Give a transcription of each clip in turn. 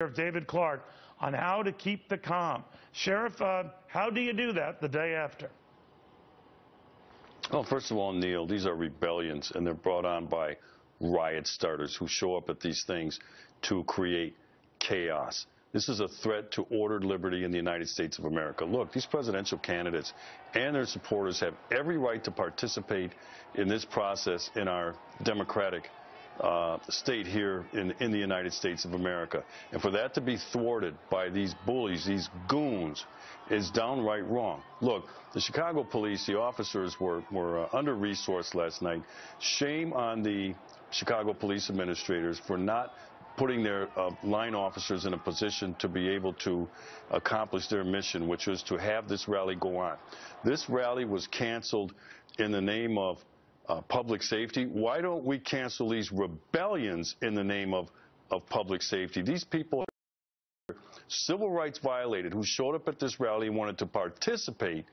Sheriff David Clarke on how to keep the calm. Sheriff, how do you do that the day after? Well, first of all, Neil, these are rebellions, and they're brought on by riot starters who show up at these things to create chaos. This is a threat to ordered liberty in the United States of America. Look, these presidential candidates and their supporters have every right to participate in this process in our democratic state here in the United States of America. And for that to be thwarted by these bullies, these goons, is downright wrong. Look, the Chicago police, the officers were under-resourced last night. Shame on the Chicago police administrators for not putting their line officers in a position to be able to accomplish their mission, which was to have this rally go on. This rally was canceled in the name of public safety. Why don't we cancel these rebellions in the name of public safety? These people are civil rights violated who showed up at this rally and wanted to participate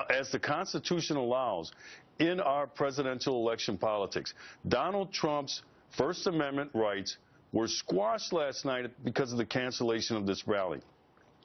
as the Constitution allows in our presidential election politics. Donald Trump's First Amendment rights were squashed last night because of the cancellation of this rally.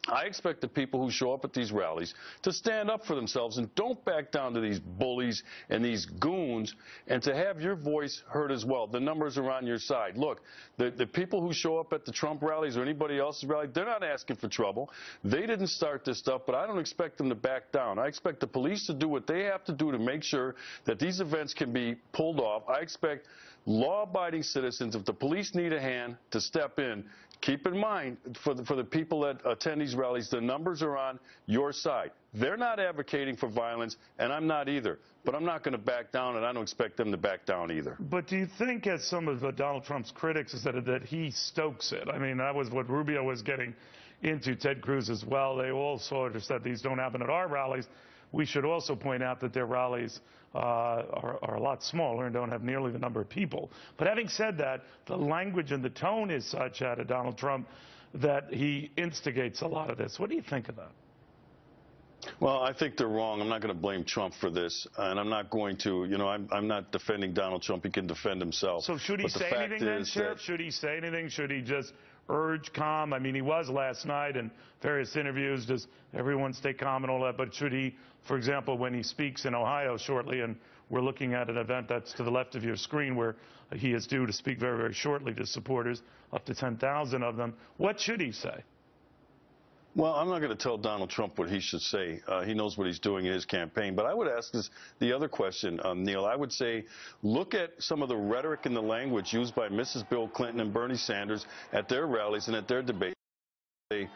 I expect the people who show up at these rallies to stand up for themselves and don't back down to these bullies and these goons, and to have your voice heard as well. The numbers are on your side. Look, the people who show up at the Trump rallies or anybody else's rally, they're not asking for trouble. They didn't start this stuff, but I don't expect them to back down. I expect the police to do what they have to do to make sure that these events can be pulled off. I expect law-abiding citizens, if the police need a hand, to step in. Keep in mind, for the people that attend these rallies, the numbers are on your side. They're not advocating for violence, and I'm not either. But I'm not going to back down, and I don't expect them to back down either. But do you think, as some of Donald Trump's critics have said, that he stokes it? I mean, that was what Rubio was getting into, Ted Cruz as well. They all sort of said these don't happen at our rallies. We should also point out that their rallies are a lot smaller and don't have nearly the number of people. But having said that, the language and the tone is such out of Donald Trump that he instigates a lot of this. What do you think of that? Well, I think they're wrong. I'm not going to blame Trump for this, and I'm not going to, I'm not defending Donald Trump. He can defend himself. So should he say anything then, Sheriff? Should he say anything? Should he just urge calm? I mean, he was last night in various interviews. Does everyone stay calm and all that? But should he, for example, when he speaks in Ohio shortly, and we're looking at an event that's to the left of your screen where he is due to speak very, very shortly to supporters, up to 10,000 of them, what should he say? Well, I'm not going to tell Donald Trump what he should say. He knows what he's doing in his campaign. But I would ask the other question, Neil. I would say, look at some of the rhetoric and the language used by Mrs. Bill Clinton and Bernie Sanders at their rallies and at their debates. They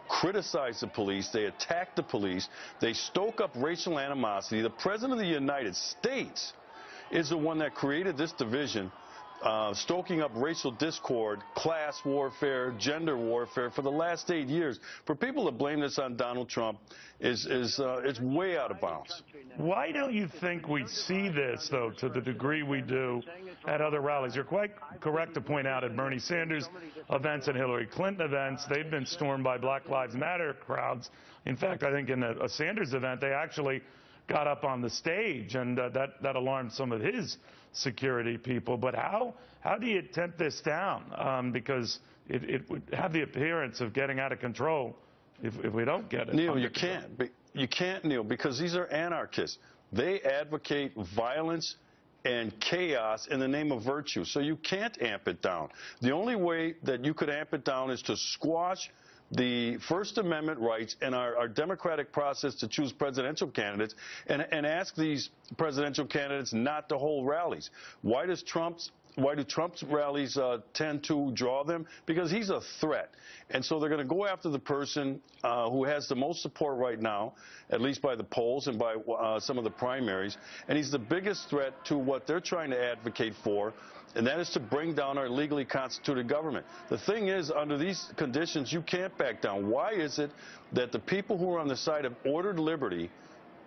criticize the police. They attack the police. They stoke up racial animosity. The President of the United States is the one that created this division, stoking up racial discord, class warfare, gender warfare for the last 8 years. For people to blame this on Donald Trump is way out of bounds. Why don't you think we see this, though, to the degree we do at other rallies? You're quite correct to point out at Bernie Sanders events and Hillary Clinton events, they've been stormed by Black Lives Matter crowds. In fact, I think in a Sanders event, they actually got up on the stage, and that alarmed some of his security people. But how do you tempt this down? Because it would have the appearance of getting out of control if we don't get it. Neil, you can't. You can't, Neil, because these are anarchists. They advocate violence and chaos in the name of virtue. So you can't amp it down. The only way that you could amp it down is to squash the First Amendment rights and our democratic process to choose presidential candidates and ask these presidential candidates not to hold rallies. Why do Trump's rallies tend to draw them? Because he's a threat. And so they're going to go after the person who has the most support right now, at least by the polls and by some of the primaries. And he's the biggest threat to what they're trying to advocate for, and that is to bring down our legally constituted government. The thing is, under these conditions, you can't back down. Why is it that the people who are on the side of ordered liberty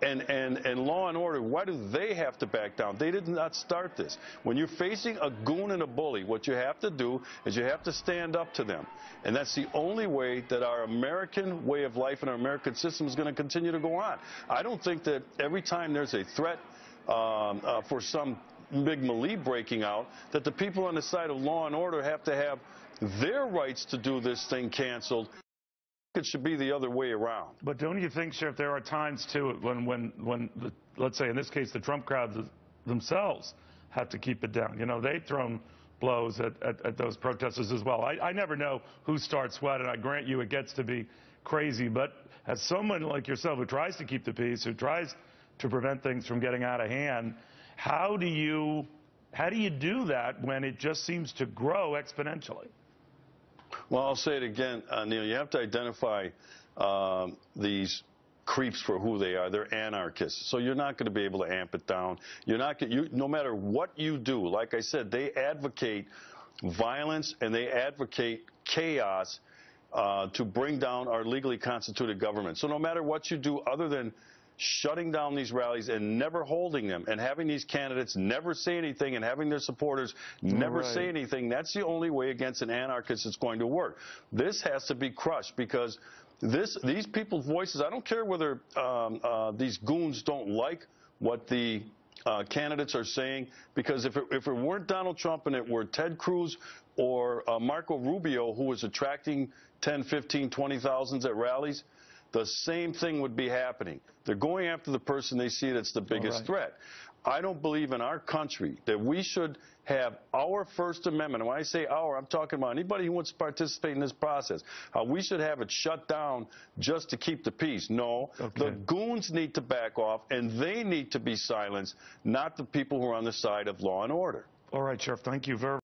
and law and order, why do they have to back down? They did not start this. When you're facing a goon and a bully, what you have to do is you have to stand up to them. And that's the only way that our American way of life and our American system is going to continue to go on. I don't think that every time there's a threat for some big melee breaking out, that the people on the side of law and order have to have their rights to do this thing canceled. It should be the other way around. But don't you think, Sheriff, there are times, too, when let's say in this case, the Trump crowds themselves have to keep it down. You know, they've thrown blows at those protesters as well. I never know who starts what, and I grant you it gets to be crazy. But as someone like yourself who tries to keep the peace, who tries to prevent things from getting out of hand, how do you do that when it just seems to grow exponentially? Well, I'll say it again, Neil. You have to identify these creeps for who they are. They're anarchists. So you're not going to be able to amp it down. You're not. No matter what you do, like I said, they advocate violence and they advocate chaos to bring down our legally constituted government. So no matter what you do, other than shutting down these rallies and never holding them and having these candidates never say anything and having their supporters never say anything, that's the only way against an anarchist it's going to work. This has to be crushed because these people's voices, I don't care whether these goons don't like what the candidates are saying, because if it weren't Donald Trump and it were Ted Cruz or Marco Rubio who was attracting 10, 15, 20,000s at rallies, the same thing would be happening. They're going after the person they see that's the biggest threat. I don't believe in our country that we should have our First Amendment. And when I say our, I'm talking about anybody who wants to participate in this process. We should have it shut down just to keep the peace. No, the goons need to back off, and they need to be silenced, not the people who are on the side of law and order. All right, Sheriff, thank you very much.